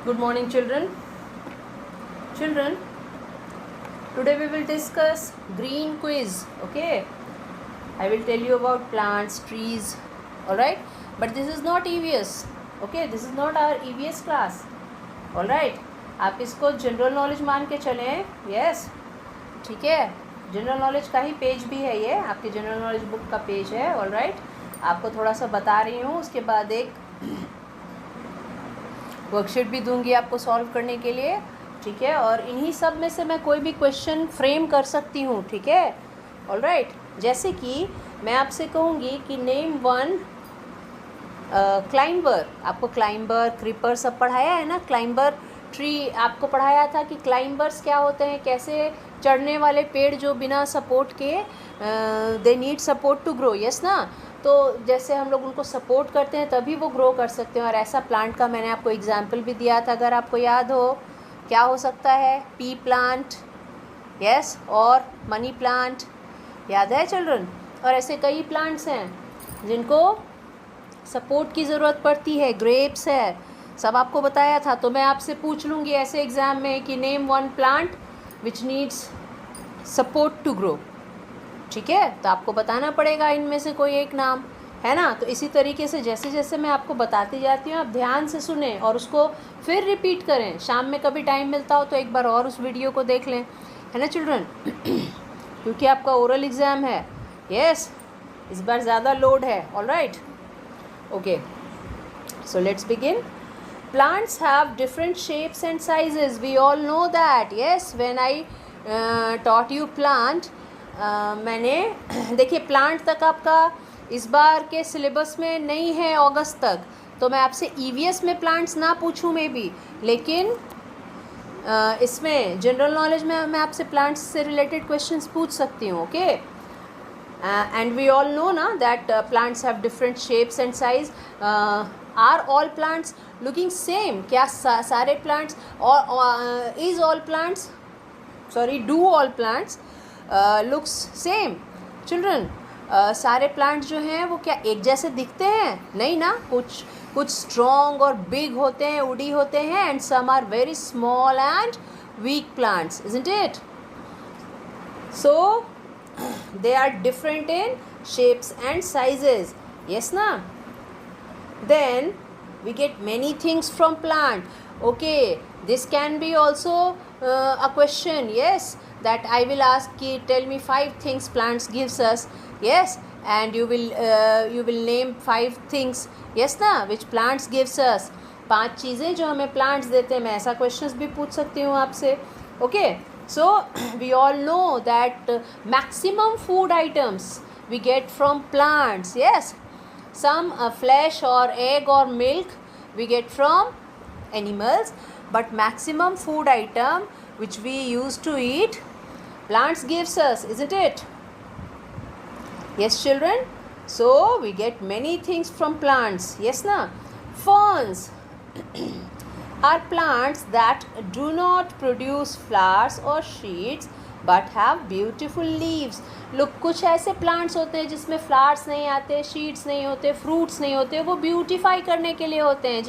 Good morning, children. Children, today we will discuss green quiz. Okay, I will tell you about plants, trees. All right, but this is not EVS. Okay, this is not our EVS class. All right, आप इसको general knowledge मान के चलें. Yes, ठीक है. General knowledge का ही page भी है ये, आपके जनरल नॉलेज बुक का पेज है. ऑल राइट, आपको थोड़ा सा बता रही हूँ, उसके बाद एक वर्कशीट भी दूंगी आपको सॉल्व करने के लिए. ठीक है, और इन्हीं सब में से मैं कोई भी क्वेश्चन फ्रेम कर सकती हूँ. ठीक है, ऑल राइट. जैसे कि मैं आपसे कहूँगी कि नेम वन क्लाइंबर. आपको क्लाइंबर, क्रीपर सब पढ़ाया है ना. क्लाइंबर ट्री आपको पढ़ाया था कि क्लाइंबर्स क्या होते हैं, कैसे चढ़ने वाले पेड़ जो बिना सपोर्ट के they need support to grow. Yes ना. तो जैसे हम लोग उनको सपोर्ट करते हैं तभी वो ग्रो कर सकते हैं. और ऐसा प्लांट का मैंने आपको एग्जांपल भी दिया था, अगर आपको याद हो. क्या हो सकता है? पी प्लांट, यस, और मनी प्लांट. याद है चिल्ड्रन? और ऐसे कई प्लांट्स हैं जिनको सपोर्ट की ज़रूरत पड़ती है. ग्रेप्स है, सब आपको बताया था. तो मैं आपसे पूछ लूँगी ऐसे एग्ज़ाम में कि name one plant which needs support to grow. ठीक है, तो आपको बताना पड़ेगा इनमें से कोई एक नाम, है ना. तो इसी तरीके से जैसे जैसे मैं आपको बताती जाती हूँ, आप ध्यान से सुने और उसको फिर रिपीट करें. शाम में कभी टाइम मिलता हो तो एक बार और उस वीडियो को देख लें, है ना चिल्ड्रन. क्योंकि आपका ओरल एग्ज़ाम है. यस, इस बार ज़्यादा लोड है. All right, okay. So let's begin. Plants have different shapes and sizes. We all know that. Yes, when I taught you plant, मैंने देखिए प्लांट तक आपका इस बार के सिलेबस में नहीं है अगस्त तक, तो मैं आपसे EVS में प्लांट्स ना पूछूं मे बी, लेकिन इसमें जनरल नॉलेज में मैं आपसे प्लांट्स से रिलेटेड क्वेश्चंस पूछ सकती हूँ. Okay, and we all know ना that plants have different shapes and size. Are all plants looking same? क्या सारे प्लांट्स, और is all plants, sorry, do all plants looks same? Children, सारे plants जो हैं वो क्या एक जैसे दिखते हैं? नहीं ना. कुछ स्ट्रॉन्ग और बिग होते हैं, वुडी होते हैं, and some are very small and weak plants, isn't it? So they are different in shapes and sizes. Yes na. Then we get many things from plant. Okay, this can be also a question. Yes, that I will ask ki tell me 5 things plants gives us. Yes, and you will name 5 things. Yes na, which plants gives us. 5 चीज़ें जो हमें plants देते हैं. मैं ऐसा questions भी पूछ सकती हूँ आपसे. Okay, so we all know that maximum food items we get from plants. Yes, some flesh or egg or milk we get from animals, but maximum food item which we used to eat, plants gives us, isn't it? Yes children, so we get many things from plants. Yes na. Ferns are plants that do not produce flowers or seeds but have beautiful leaves. Look, कुछ ऐसे plants होते हैं जिसमें flowers नहीं आते, seeds नहीं होते, fruits नहीं होते. वो beautify करने के लिए होते हैं,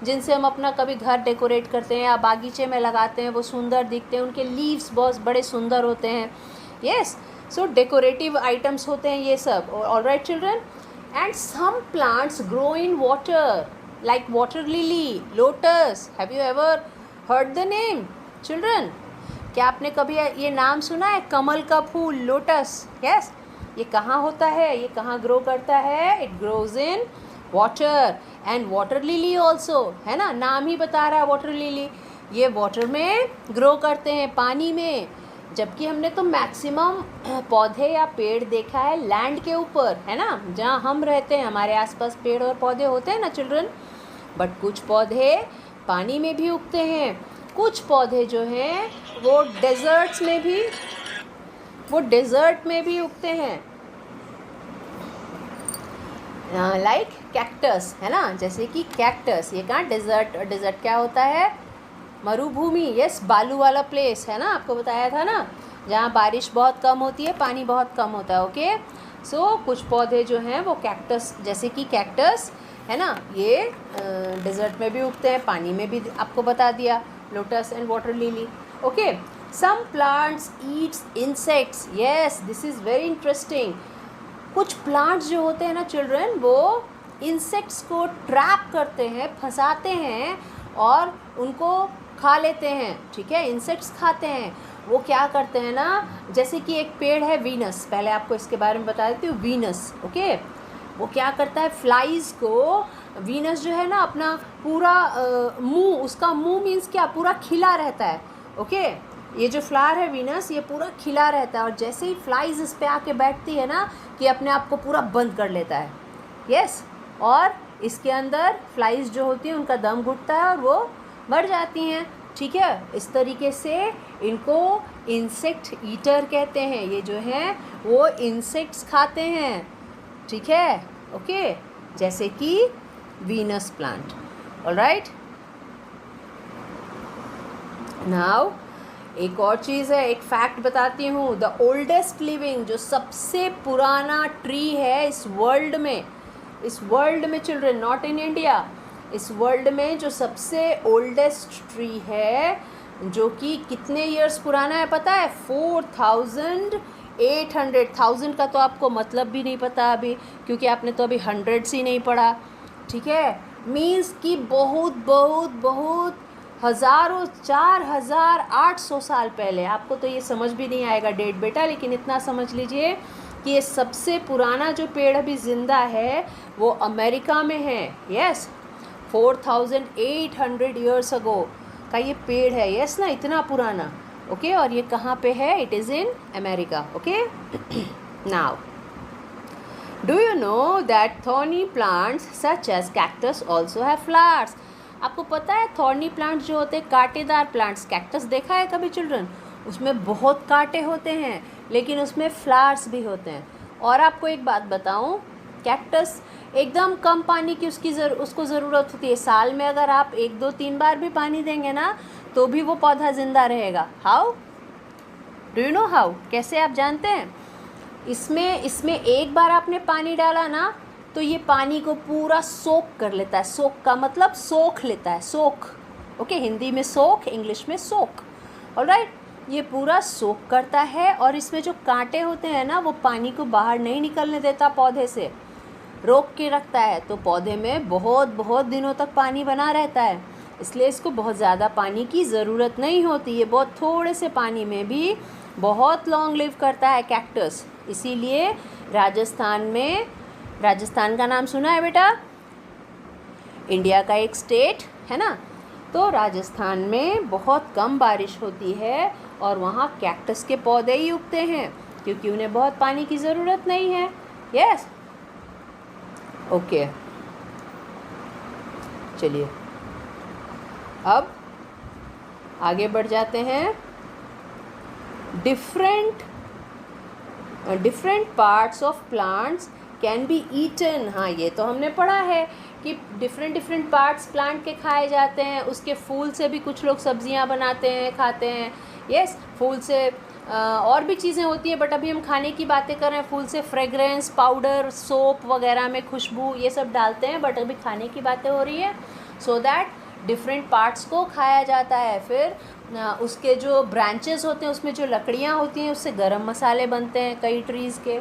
जिनसे हम अपना कभी घर डेकोरेट करते हैं या बागीचे में लगाते हैं. वो सुंदर दिखते हैं, उनके लीव्स बहुत बड़े सुंदर होते हैं. यस, सो डेकोरेटिव आइटम्स होते हैं ये सब. All right children. And some plants grow in water, like water lily, lotus. Have you ever heard the name children? क्या आपने कभी ये नाम सुना है? कमल का फूल, लोटस. यस, ये कहाँ होता है, ये कहाँ ग्रो करता है? It grows in water. And water lily also, है ना, नाम ही बता रहा है वाटर लिली. ये वाटर में ग्रो करते हैं, पानी में. जबकि हमने तो मैक्सिमम पौधे या पेड़ देखा है लैंड के ऊपर, है ना, जहाँ हम रहते हैं. हमारे आसपास पेड़ और पौधे होते हैं ना चिल्ड्रन. बट कुछ पौधे पानी में भी उगते हैं. कुछ पौधे जो हैं वो डेजर्ट में भी उगते हैं. लाइक कैक्टस, है ना. जैसे कि कैक्टस, ये कहाँ? डेजर्ट क्या होता है? मरुभूमि. यस, बालू वाला प्लेस, है ना, आपको बताया था ना, जहाँ बारिश बहुत कम होती है, पानी बहुत कम होता है. ओके, सो कुछ पौधे जो हैं वो कैक्टस, जैसे कि कैक्टस है ना, ये डेजर्ट में भी उगते हैं, पानी में भी आपको बता दिया, lotus and water lily. Okay, some plants eats insects. Yes, this is very interesting. कुछ प्लांट्स जो होते हैं ना चिल्ड्रन, वो इंसेक्ट्स को ट्रैप करते हैं, फंसाते हैं और उनको खा लेते हैं. ठीक है, इंसेक्ट्स खाते हैं. वो क्या करते हैं ना, जैसे कि एक पेड़ है वीनस, पहले आपको इसके बारे में बता देती हूँ. वीनस, ओके, वो क्या करता है, फ्लाइज़ को, वीनस जो है ना अपना पूरा मुंह, उसका मुंह मीन्स क्या, पूरा खिला रहता है. ओके, ये जो फ्लावर है वीनस, ये पूरा खिला रहता है और जैसे ही फ्लाइज इस पे आके बैठती है ना, कि अपने आप को पूरा बंद कर लेता है. यस, और इसके अंदर फ्लाइज जो होती हैं उनका दम घुटता है और वो मर जाती हैं. ठीक है, इस तरीके से इनको इंसेक्ट ईटर कहते हैं. ये जो हैं वो इंसेक्ट्स खाते हैं. ठीक है, ओके, जैसे कि वीनस प्लांट. ऑलराइट, नाउ एक और चीज़ है, एक फैक्ट बताती हूँ. द ओल्डेस्ट लिविंग, जो सबसे पुराना ट्री है इस वर्ल्ड में चिल्ड्रन, नॉट इन इंडिया, इस वर्ल्ड में जो सबसे ओल्डेस्ट ट्री है, जो कि कितने ईयर्स पुराना है पता है? 4800. 1000 का तो आपको मतलब भी नहीं पता अभी, क्योंकि आपने तो अभी हंड्रेड्स ही नहीं पढ़ा. ठीक है, मीन्स कि बहुत बहुत बहुत हज़ारों, 4800 साल पहले. आपको तो ये समझ भी नहीं आएगा डेट बेटा, लेकिन इतना समझ लीजिए कि ये सबसे पुराना जो पेड़ अभी ज़िंदा है वो अमेरिका में है. यस, 4800 ईयर्स अगो का ये पेड़ है. यस ना, इतना पुराना. ओके, और ये कहाँ पे है? It is in America. Okay, now do you know that thorny plants such as cactus also have flowers. आपको पता है थॉर्नी प्लांट्स जो होते हैं, कांटेदार प्लांट्स, कैक्टस देखा है कभी चिल्ड्रन? उसमें बहुत कांटे होते हैं, लेकिन उसमें फ्लावर्स भी होते हैं. और आपको एक बात बताऊं, कैक्टस एकदम कम पानी की उसको ज़रूरत होती है. साल में अगर आप 1 2 3 बार भी पानी देंगे ना, तो भी वो पौधा ज़िंदा रहेगा. How? Do you know how? कैसे, आप जानते हैं? इसमें एक बार आपने पानी डाला ना, तो ये पानी को पूरा सोख कर लेता है. सोख का मतलब सोख लेता है, सोख. ओके, हिंदी में सोख, इंग्लिश में सोख. ऑलराइट, ये पूरा सोख करता है. और इसमें जो कांटे होते हैं ना, वो पानी को बाहर नहीं निकलने देता, पौधे से रोक के रखता है. तो पौधे में बहुत बहुत दिनों तक पानी बना रहता है. इसलिए इसको बहुत ज़्यादा पानी की ज़रूरत नहीं होती. ये बहुत थोड़े से पानी में भी बहुत लॉन्ग लिव करता है कैक्टस. इसीलिए राजस्थान का नाम सुना है बेटा? इंडिया का एक स्टेट है ना, तो राजस्थान में बहुत कम बारिश होती है और वहाँ कैक्टस के पौधे ही उगते हैं, क्योंकि उन्हें बहुत पानी की ज़रूरत नहीं है. यस, ओके, चलिए अब आगे बढ़ जाते हैं. Different parts of plants can be eaten. हाँ, ये तो हमने पढ़ा है कि डिफरेंट पार्ट्स प्लांट के खाए जाते हैं. उसके फूल से भी कुछ लोग सब्जियां बनाते हैं, खाते हैं. यस, फूल से और भी चीज़ें होती हैं, बट अभी हम खाने की बातें कर रहे हैं. फूल से फ्रेगरेंस, पाउडर, सोप वगैरह में खुशबू, ये सब डालते हैं, बट अभी खाने की बातें हो रही है. सो दैट डिफरेंट पार्ट्स को खाया जाता है. फिर उसके जो ब्रांचेस होते हैं, उसमें जो लकड़ियाँ होती हैं, उससे गरम मसाले बनते हैं कई ट्रीज़ के,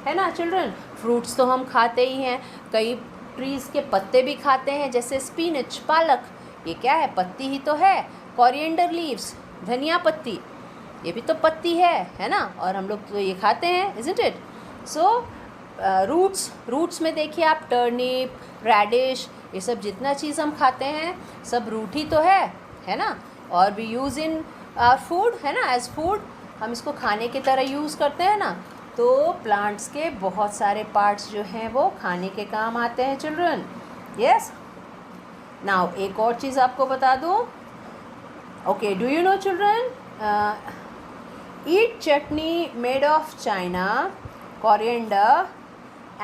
है ना चिल्ड्रन. फ्रूट्स तो हम खाते ही हैं, कई ट्रीज़ के पत्ते भी खाते हैं, जैसे स्पिनच, पालक. ये क्या है? पत्ती ही तो है. कोरिएंडर लीव्स, धनिया पत्ती, ये भी तो पत्ती है ना, और हम लोग तो ये खाते हैं, इज़न्ट इट? सो रूट्स में देखिए आप, टर्निप, रेडिश, ये सब जितना चीज़ हम खाते हैं सब रूट ही तो है ना. और भी यूज़ इन फूड, है ना, एज फूड. हम इसको खाने की तरह यूज़ करते हैं ना. तो प्लांट्स के बहुत सारे पार्ट्स जो हैं वो खाने के काम आते हैं चिल्ड्रन. यस, नाउ एक और चीज़ आपको बता दूँ. Okay, do you no children, eat chutney made of china, coriander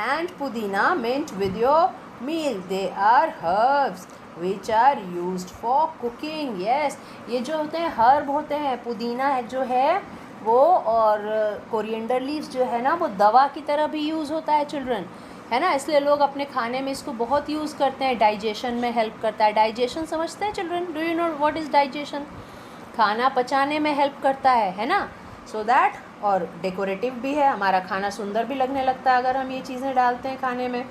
and pudina mint with your meal. They are herbs which are used for cooking. Yes, ये जो होते हैं हर्ब होते हैं. पुदीना है जो है वो, और कोरिएंडर लीव्स जो है ना, वो दवा की तरह भी यूज़ होता है चिल्ड्रन, है ना, इसलिए लोग अपने खाने में इसको बहुत यूज़ करते हैं। डाइजेशन में हेल्प करता है। डाइजेशन समझते हैं children? Do you know what is digestion? खाना पचाने में हेल्प करता है ना। सो दैट, और डेकोरेटिव भी है, हमारा खाना सुंदर भी लगने लगता है अगर हम ये चीज़ें डालते हैं खाने में।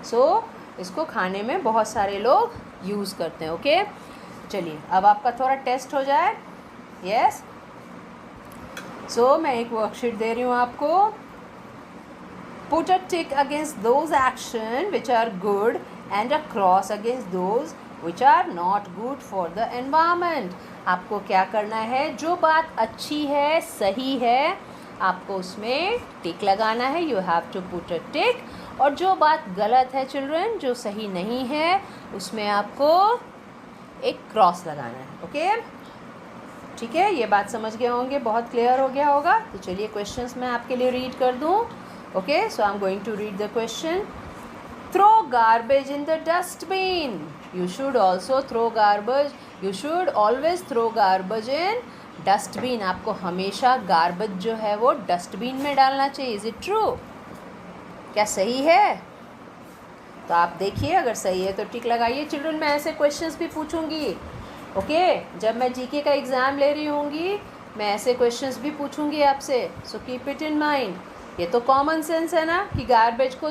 सो इसको खाने में बहुत सारे लोग यूज़ करते हैं। ओके, चलिए अब आपका थोड़ा टेस्ट हो जाए। यस, सो मैं एक वर्कशीट दे रही हूँ आपको। Put a tick against those actions which are good and a cross against those which are not good for the environment. आपको क्या करना है? जो बात अच्छी है, सही है, आपको उसमें टिक लगाना है। You have to put a tick. और जो बात गलत है चिल्ड्रन, जो सही नहीं है, उसमें आपको एक क्रॉस लगाना है। ओके, ठीक है, ये बात समझ गए होंगे, बहुत क्लियर हो गया होगा। तो चलिए क्वेश्चंस मैं आपके लिए रीड कर दूँ। Okay, so I'm going to read the question. Throw garbage in the dustbin. You should also throw garbage. You should always throw garbage in dustbin. आपको हमेशा garbage जो है वो dustbin में डालना चाहिए. Is it true? क्या सही है? तो आप देखिए, अगर सही है तो टिक लगाइए। चिल्ड्रन, मैं ऐसे क्वेश्चंस भी पूछूंगी। ओके, जब मैं जीके का एग्ज़ाम ले रही होंगी, मैं ऐसे क्वेश्चंस भी पूछूंगी आपसे। So keep it in mind. ये तो कॉमन सेंस है ना कि गार्बेज को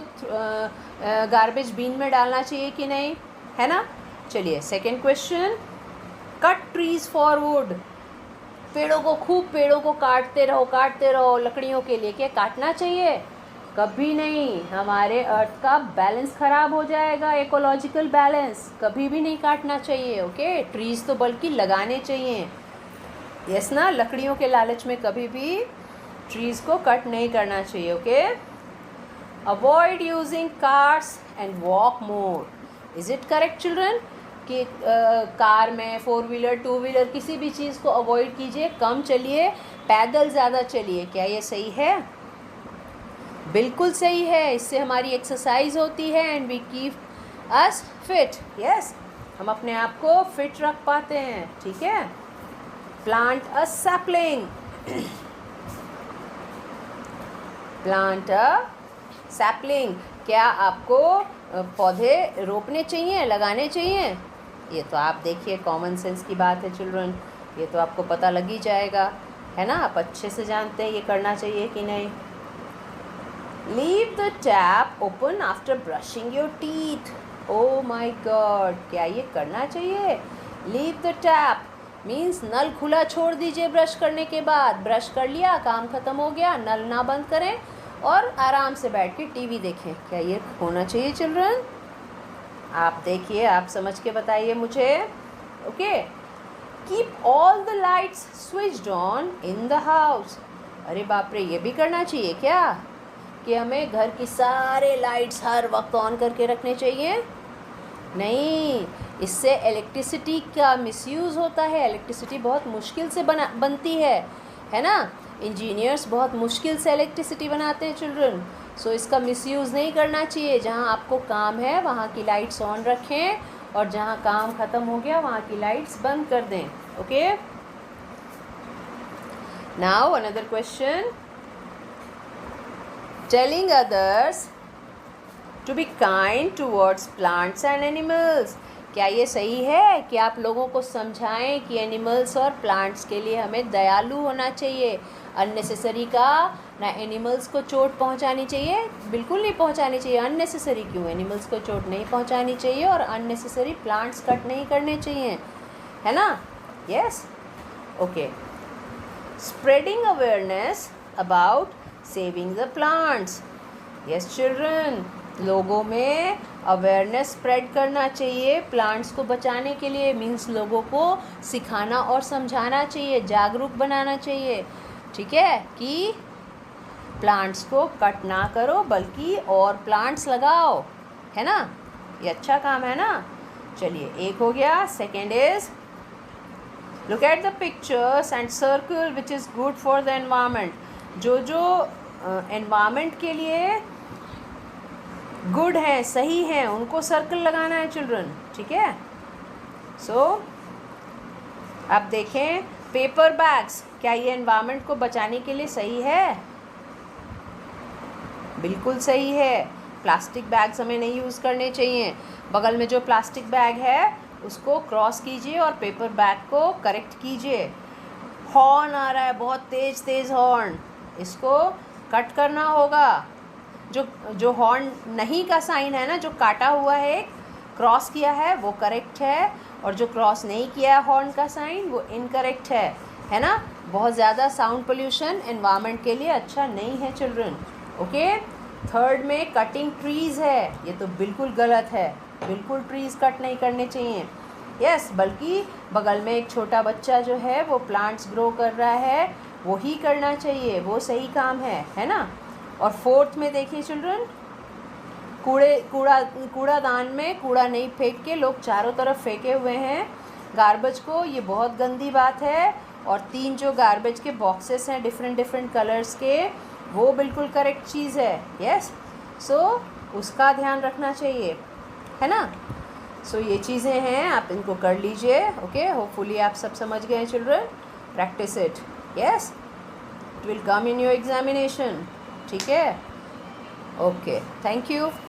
गार्बेज बीन में डालना चाहिए कि नहीं, है ना। चलिए second question. Cut trees for would. पेड़ों को काटते रहो लकड़ियों के लिए। क्या काटना चाहिए? कभी नहीं। हमारे अर्थ का बैलेंस ख़राब हो जाएगा, इकोलॉजिकल बैलेंस। कभी भी नहीं काटना चाहिए। ओके, ट्रीज़ तो बल्कि लगाने चाहिए। यस ना, लकड़ियों के लालच में कभी भी ट्रीज़ को कट नहीं करना चाहिए। Okay, avoid using cars and walk more. Is it correct children कि कार में, 4 व्हीलर 2 व्हीलर किसी भी चीज़ को अवॉइड कीजिए, कम चलिए, पैदल ज़्यादा चलिए। क्या ये सही है? बिल्कुल सही है। इससे हमारी एक्सरसाइज होती है and we keep us fit. Yes, हम अपने आप को फिट रख पाते हैं। ठीक है। प्लांट अ सैपलिंग। प्लांट अ सैपलिंग। क्या आपको पौधे रोपने चाहिए, लगाने चाहिए? ये तो आप देखिए कॉमन सेंस की बात है चिल्ड्रन, ये तो आपको पता लग ही जाएगा, है ना। आप अच्छे से जानते हैं ये करना चाहिए कि नहीं। Leave the tap open after brushing your teeth. Oh my god, क्या ये करना चाहिए? लीव द टैप मीन्स नल खुला छोड़ दीजिए ब्रश करने के बाद। ब्रश कर लिया, काम ख़त्म हो गया, नल ना बंद करें और आराम से बैठ के टीवी देखें। क्या ये होना चाहिए चिल्ड्रन? आप देखिए, आप समझ के बताइए मुझे। Okay, keep all the lights switched on in the house. अरे बाप रे, ये भी करना चाहिए क्या कि हमें घर की सारे लाइट्स हर वक्त ऑन करके रखने चाहिए? नहीं, इससे इलेक्ट्रिसिटी का मिसयूज़ होता है। इलेक्ट्रिसिटी बहुत मुश्किल से बनती है ना। इंजीनियर्स बहुत मुश्किल से इलेक्ट्रिसिटी बनाते हैं चिल्ड्रन। सो इसका मिसयूज़ नहीं करना चाहिए। जहाँ आपको काम है वहाँ की लाइट्स ऑन रखें और जहाँ काम ख़त्म हो गया वहाँ की लाइट्स बंद कर दें। Okay, now another question. Telling others to be kind towards plants and animals. क्या ये सही है कि आप लोगों को समझाएं कि एनिमल्स और प्लांट्स के लिए हमें दयालु होना चाहिए? अननेसेसरी का ना एनिमल्स को चोट पहुंचानी चाहिए, बिल्कुल नहीं पहुंचानी चाहिए। अननेसेसरी क्यों? एनिमल्स को चोट नहीं पहुंचानी चाहिए और अननेसेसरी प्लांट्स कट नहीं करने चाहिए, है ना। Yes, okay. Spreading awareness about saving the plants. Yes children, लोगों में अवेयरनेस स्प्रेड करना चाहिए प्लांट्स को बचाने के लिए। मीन्स लोगों को सिखाना और समझाना चाहिए, जागरूक बनाना चाहिए। ठीक है, कि प्लांट्स को कट ना करो बल्कि और प्लांट्स लगाओ, है ना। ये अच्छा काम है ना। चलिए, एक हो गया। Second is look at the pictures and circle which is good for the environment. जो एनवायरनमेंट के लिए गुड है, सही है, उनको सर्कल लगाना है चिल्ड्रन। ठीक है। सो आप देखें, पेपर बैग्स, क्या ये एनवायरनमेंट को बचाने के लिए सही है? बिल्कुल सही है। प्लास्टिक बैग्स हमें नहीं यूज़ करने चाहिए। बगल में जो प्लास्टिक बैग है उसको क्रॉस कीजिए और पेपर बैग को करेक्ट कीजिए। हॉर्न आ रहा है, बहुत तेज़ तेज़ हॉर्न, इसको कट करना होगा। जो हॉर्न नहीं का साइन है ना, जो काटा हुआ है, क्रॉस किया है, वो करेक्ट है, और जो क्रॉस नहीं किया है हॉर्न का साइन, वो इनकरेक्ट है ना। बहुत ज़्यादा साउंड पोल्यूशन एनवायरनमेंट के लिए अच्छा नहीं है चिल्ड्रन। ओके, थर्ड में कटिंग ट्रीज़ है, ये तो बिल्कुल गलत है, बिल्कुल ट्रीज़ कट नहीं करने चाहिए। यस, बल्कि बगल में एक छोटा बच्चा जो है वो प्लांट्स ग्रो कर रहा है, वो ही करना चाहिए, वो सही काम है ना। और फोर्थ में देखिए चिल्ड्रन, कूड़ादान में कूड़ा नहीं फेंक के लोग चारों तरफ फेंके हुए हैं गार्बेज को, ये बहुत गंदी बात है। और 3 जो गार्बेज के बॉक्सेस हैं डिफरेंट कलर्स के, वो बिल्कुल करेक्ट चीज़ है। यस, सो उसका ध्यान रखना चाहिए, है ना। सो ये चीज़ें हैं, आप इनको कर लीजिए। ओके, होपफुली आप सब समझ गए children. Practice it, yes, it will come in your examination. ठीक है, ओके, थैंक यू।